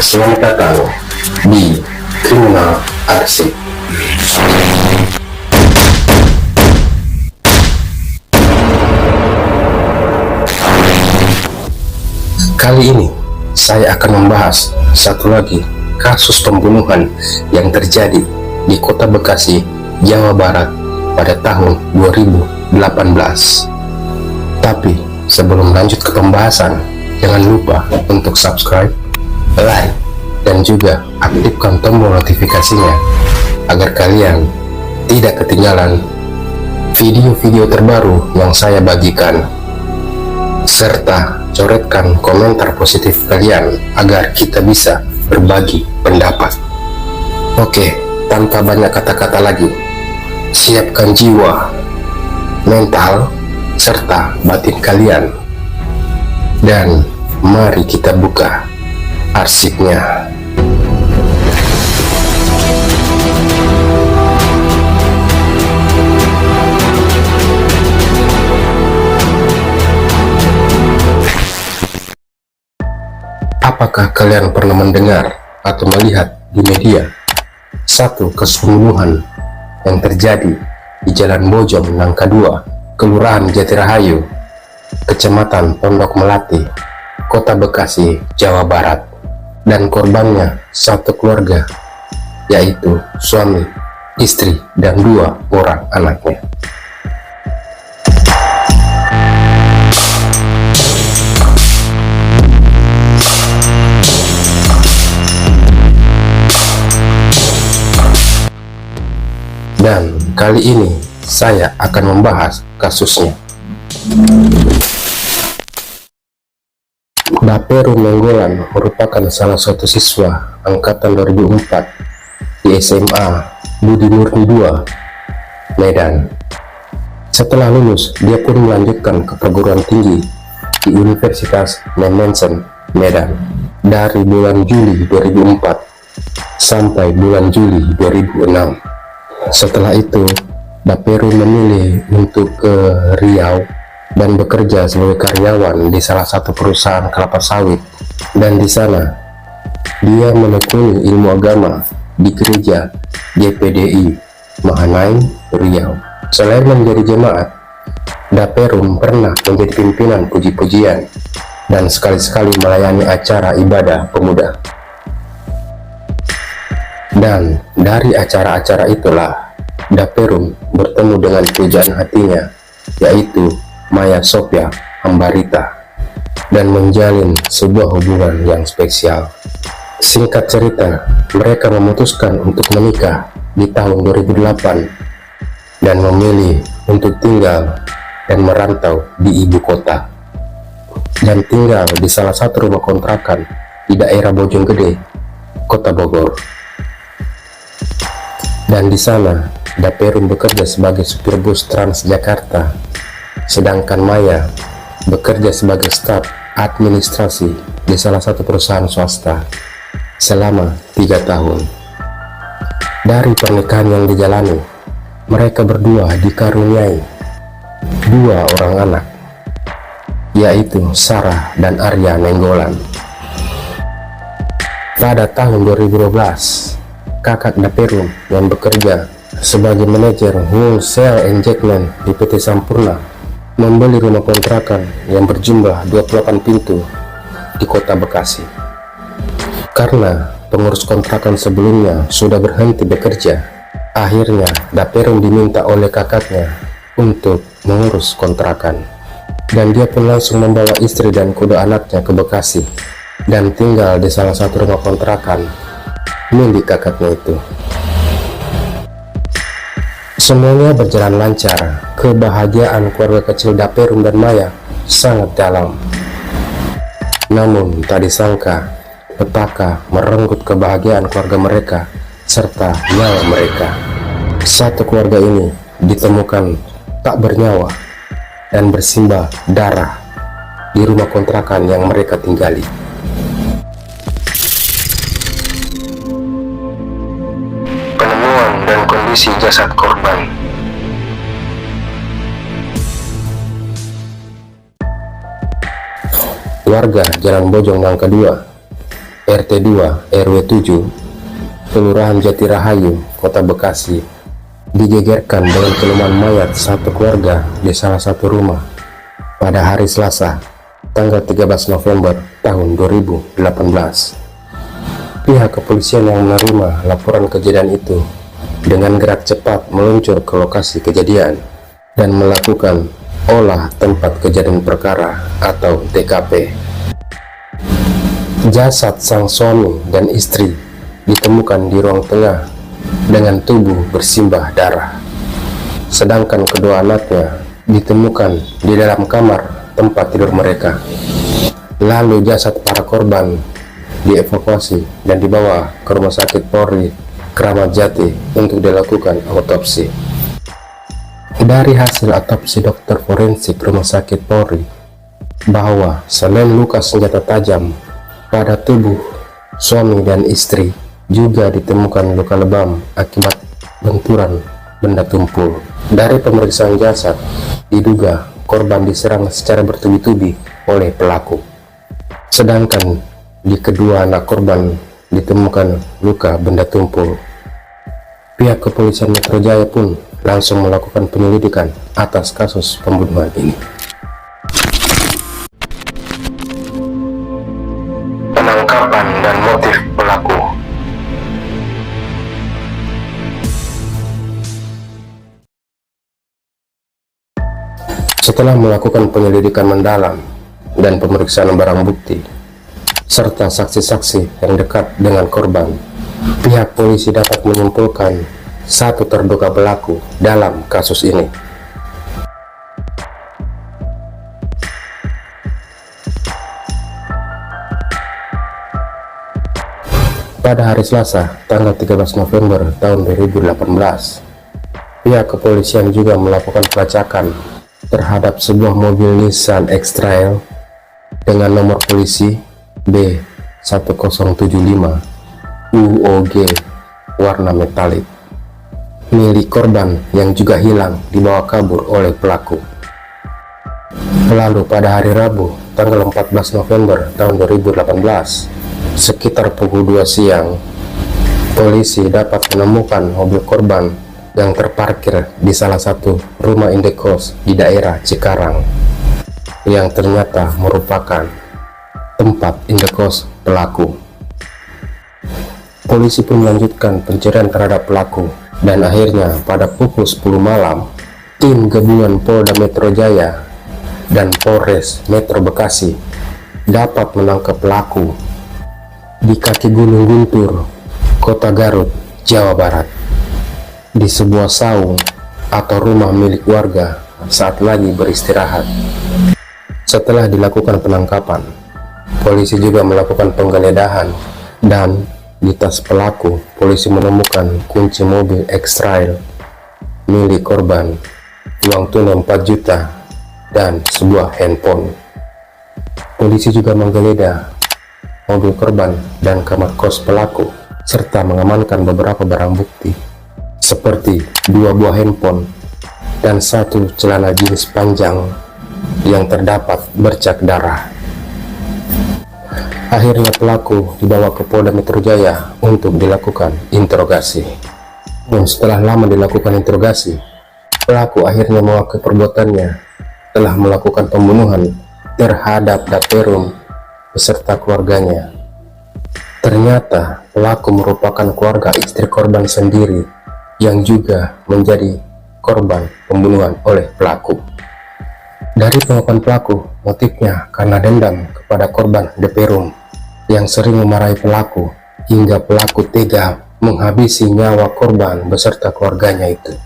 Selamat datang di Kriminal Arsip. Kali ini saya akan membahas satu lagi kasus pembunuhan yang terjadi di Kota Bekasi, Jawa Barat pada tahun 2018. Tapi sebelum lanjut ke pembahasan, jangan lupa untuk subscribe, like, dan juga aktifkan tombol notifikasinya agar kalian tidak ketinggalan video-video terbaru yang saya bagikan, serta coretkan komentar positif kalian agar kita bisa berbagi pendapat. Oke, tanpa banyak kata-kata lagi, siapkan jiwa, mental, serta batin kalian, dan mari kita buka arsipnya. Apakah kalian pernah mendengar atau melihat di media satu kasus pembunuhan yang terjadi di Jalan Bojong Nangka 2, Kelurahan Jatirahayu, Kecamatan Pondok Melati, Kota Bekasi, Jawa Barat, dan korbannya satu keluarga, yaitu suami, istri, dan 2 orang anaknya. Dan kali ini saya akan membahas kasusnya. Daperu Menggolan merupakan salah satu siswa angkatan 2004 di SMA Budi Murni 2, Medan. Setelah lulus, dia pun melanjutkan ke perguruan tinggi di Universitas Maimensen, Medan dari bulan Juli 2004 sampai bulan Juli 2006. Setelah itu, Daperu memilih untuk ke Riau dan bekerja sebagai karyawan di salah satu perusahaan kelapa sawit, dan di sana dia menekuni ilmu agama di gereja GPDI Mahanaim, Riau. Selain menjadi jemaat, Daperu pernah menjadi pimpinan puji-pujian dan sekali-sekali melayani acara ibadah pemuda. Dan dari acara-acara itulah Daperu bertemu dengan pujaan hatinya, yaitu Maya Sophia Ambarita, dan menjalin sebuah hubungan yang spesial. Singkat cerita, mereka memutuskan untuk menikah di tahun 2008 dan memilih untuk tinggal dan merantau di ibu kota, dan tinggal di salah satu rumah kontrakan di daerah Bojonggede, Kota Bogor. Dan di sana Daperu bekerja sebagai supir bus Transjakarta, sedangkan Maya bekerja sebagai staf administrasi di salah satu perusahaan swasta selama 3 tahun. Dari pernikahan yang dijalani, mereka berdua dikaruniai 2 orang anak, yaitu Sarah dan Arya Nenggolan. Pada tahun 2012, kakak Daperu yang bekerja sebagai manajer wholesale engagement di PT Sampurna membeli rumah kontrakan yang berjumlah 28 pintu di Kota Bekasi. Karena pengurus kontrakan sebelumnya sudah berhenti bekerja, akhirnya Daperu diminta oleh kakaknya untuk mengurus kontrakan, dan dia pun langsung membawa istri dan kedua anaknya ke Bekasi dan tinggal di salah satu rumah kontrakan milik kakaknya itu. Semuanya berjalan lancar. Kebahagiaan keluarga kecil Daperu dan Maya sangat dalam. Namun tak disangka, petaka merenggut kebahagiaan keluarga mereka serta nyawa mereka. Satu keluarga ini ditemukan tak bernyawa dan bersimbah darah di rumah kontrakan yang mereka tinggali. Kondisi jasad korban. Warga Jalan Bojong Nangka 2 RT 2 RW 7, Kelurahan Jatirahayu, Kota Bekasi, digegerkan dengan penemuan mayat satu keluarga di salah satu rumah pada hari Selasa, tanggal 13 November tahun 2018. Pihak kepolisian yang menerima laporan kejadian itu dengan gerak cepat meluncur ke lokasi kejadian dan melakukan olah tempat kejadian perkara atau TKP. Jasad sang suami dan istri ditemukan di ruang tengah dengan tubuh bersimbah darah, sedangkan kedua anaknya ditemukan di dalam kamar tempat tidur mereka. Lalu jasad para korban dievakuasi dan dibawa ke Rumah Sakit Polri Kramat Jati untuk dilakukan autopsi. Dari hasil autopsi dokter forensik Rumah Sakit Polri bahwa selain luka senjata tajam pada tubuh suami dan istri, juga ditemukan luka lebam akibat benturan benda tumpul. Dari pemeriksaan jasad, diduga korban diserang secara bertubi-tubi oleh pelaku. Sedangkan di kedua anak korban ditemukan luka benda tumpul. Pihak kepolisian Metro Jaya pun langsung melakukan penyelidikan atas kasus pembunuhan ini. Penangkapan dan motif pelaku. Setelah melakukan penyelidikan mendalam dan pemeriksaan barang bukti serta saksi-saksi yang dekat dengan korban, pihak polisi dapat menyimpulkan satu terduga pelaku dalam kasus ini. Pada hari Selasa, tanggal 13 November tahun 2018, pihak kepolisian juga melakukan pelacakan terhadap sebuah mobil Nissan X-Trail dengan nomor polisi B1075 UOG warna metalik milik korban yang juga hilang dibawa kabur oleh pelaku. Lalu pada hari Rabu, tanggal 14 November tahun 2018, sekitar pukul 2 siang, polisi dapat menemukan mobil korban yang terparkir di salah satu rumah indekos di daerah Cikarang, yang ternyata merupakan tempat indekos pelaku. Polisi pun melanjutkan pencarian terhadap pelaku, dan akhirnya pada pukul 10 malam, tim gabungan Polda Metro Jaya dan Polres Metro Bekasi dapat menangkap pelaku di kaki Gunung Guntur, Kota Garut, Jawa Barat, di sebuah saung atau rumah milik warga saat lagi beristirahat. Setelah dilakukan penangkapan, polisi juga melakukan penggeledahan, dan di tas pelaku polisi menemukan kunci mobil X-Trail milik korban, uang tunai 4 juta, dan sebuah handphone. Polisi juga menggeledah mobil korban dan kamar kos pelaku, serta mengamankan beberapa barang bukti seperti 2 buah handphone dan 1 celana jeans panjang yang terdapat bercak darah. Akhirnya pelaku dibawa ke Polda Metro Jaya untuk dilakukan interogasi. Dan setelah lama dilakukan interogasi, pelaku akhirnya mengakui perbuatannya telah melakukan pembunuhan terhadap Daperum beserta keluarganya. Ternyata pelaku merupakan keluarga istri korban sendiri yang juga menjadi korban pembunuhan oleh pelaku. Dari pengakuan pelaku, motifnya karena dendam kepada korban Daperum yang sering memarahi pelaku hingga pelaku tega menghabisi nyawa korban beserta keluarganya itu.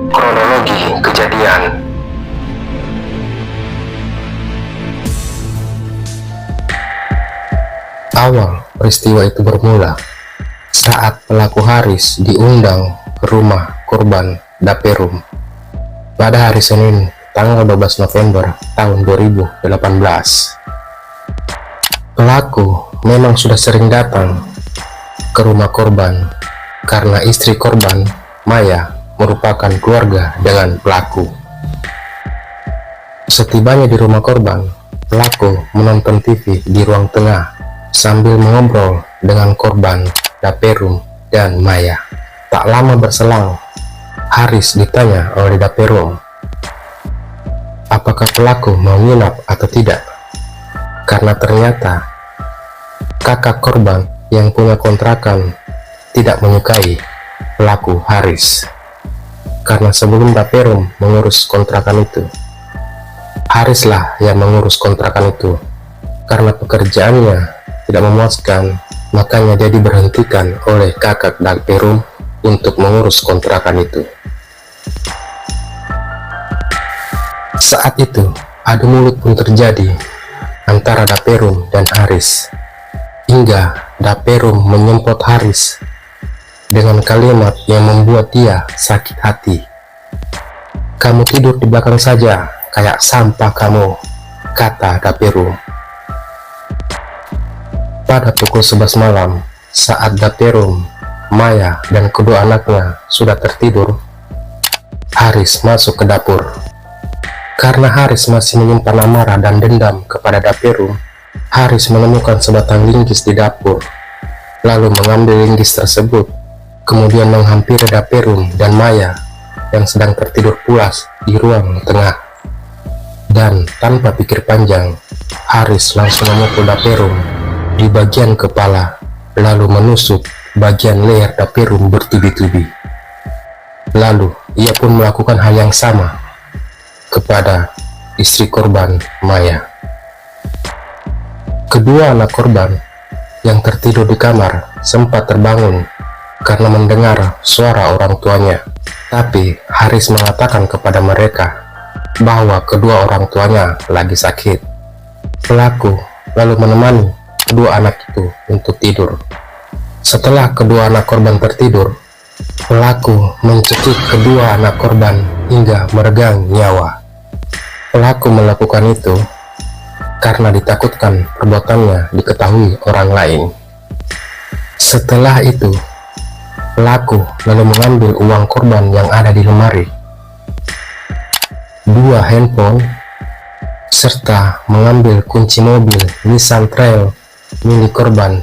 Kronologi kejadian. Awal peristiwa itu bermula saat pelaku Haris diundang ke rumah korban Daperum pada hari Senin tanggal 12 November tahun 2018. Pelaku memang sudah sering datang ke rumah korban karena istri korban, Maya, merupakan keluarga dengan pelaku. Setibanya di rumah korban, pelaku menonton TV di ruang tengah sambil mengobrol dengan korban, Daperum, dan Maya. Tak lama berselang, Haris ditanya oleh Daperum, apakah pelaku mau nginap atau tidak? Karena ternyata kakak korban yang punya kontrakan tidak menyukai pelaku Haris. Karena sebelum Daperum mengurus kontrakan itu, Harislah yang mengurus kontrakan itu. Karena pekerjaannya tidak memuaskan, makanya dia diberhentikan oleh kakak Daperum untuk mengurus kontrakan itu. Saat itu, adu mulut pun terjadi antara Daperum dan Haris, hingga Daperum menyempot Haris dengan kalimat yang membuat dia sakit hati. "Kamu tidur di belakang saja, kayak sampah kamu," kata Daperum. Pada pukul 11 malam, saat Daperum, Maya, dan kedua anaknya sudah tertidur, Haris masuk ke dapur. Karena Haris masih menyimpan amarah dan dendam kepada Daperum, Haris menemukan sebatang linggis di dapur, lalu mengambil linggis tersebut, kemudian menghampiri Daperum dan Maya yang sedang tertidur pulas di ruang tengah. Dan tanpa pikir panjang, Haris langsung memukul Daperum di bagian kepala, lalu menusuk bagian leher Daperum bertubi-tubi. Lalu ia pun melakukan hal yang sama kepada istri korban, Maya. Kedua anak korban yang tertidur di kamar sempat terbangun karena mendengar suara orang tuanya. Tapi Haris mengatakan kepada mereka bahwa kedua orang tuanya lagi sakit. Pelaku lalu menemani kedua anak itu untuk tidur. Setelah kedua anak korban tertidur, pelaku mencekik kedua anak korban hingga meregang nyawa. Pelaku melakukan itu karena ditakutkan perbuatannya diketahui orang lain. Setelah itu, pelaku lalu mengambil uang korban yang ada di lemari, 2 handphone, serta mengambil kunci mobil Nissan Trail milik korban,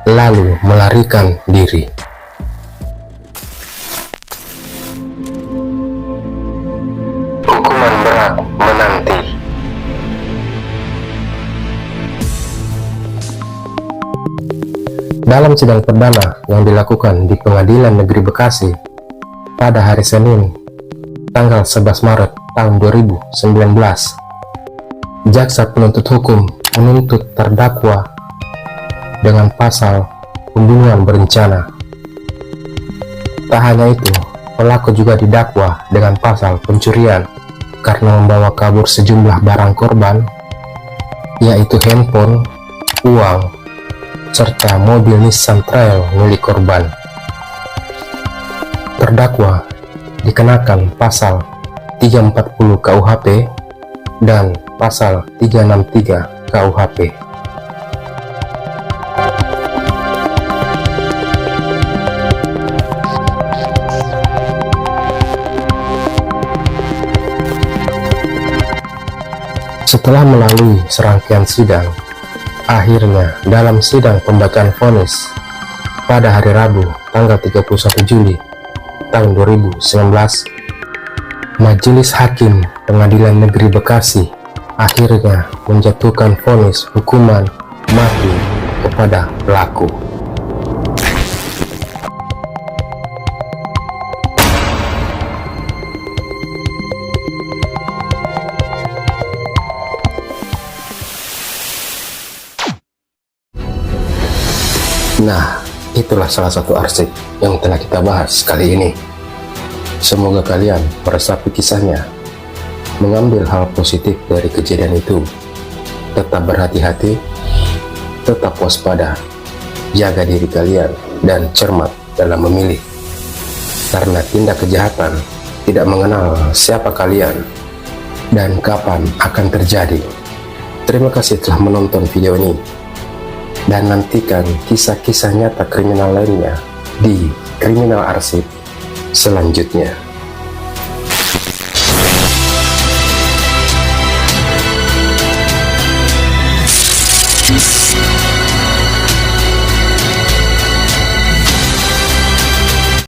lalu melarikan diri. Hukuman berat menanti. Dalam sidang perdana yang dilakukan di Pengadilan Negeri Bekasi pada hari Senin, tanggal 11 Maret tahun 2019, jaksa penuntut hukum menuntut terdakwa dengan pasal pembunuhan berencana. Tak hanya itu, pelaku juga didakwa dengan pasal pencurian karena membawa kabur sejumlah barang korban, yaitu handphone, uang, serta mobil Nissan Trail milik korban. Terdakwa dikenakan pasal 340 KUHP dan pasal 363 KUHP. Setelah melalui serangkaian sidang, akhirnya dalam sidang pembacaan vonis pada hari Rabu tanggal 31 Juli tahun 2019, Majelis Hakim Pengadilan Negeri Bekasi akhirnya menjatuhkan vonis hukuman mati kepada pelaku. Nah, itulah salah satu arsip yang telah kita bahas kali ini. Semoga kalian meresapi kisahnya, mengambil hal positif dari kejadian itu. Tetap berhati-hati, tetap waspada, jaga diri kalian, dan cermat dalam memilih. Karena tindak kejahatan tidak mengenal siapa kalian dan kapan akan terjadi. Terima kasih telah menonton video ini. Dan nantikan kisah-kisah nyata kriminal lainnya di Kriminal Arsip selanjutnya.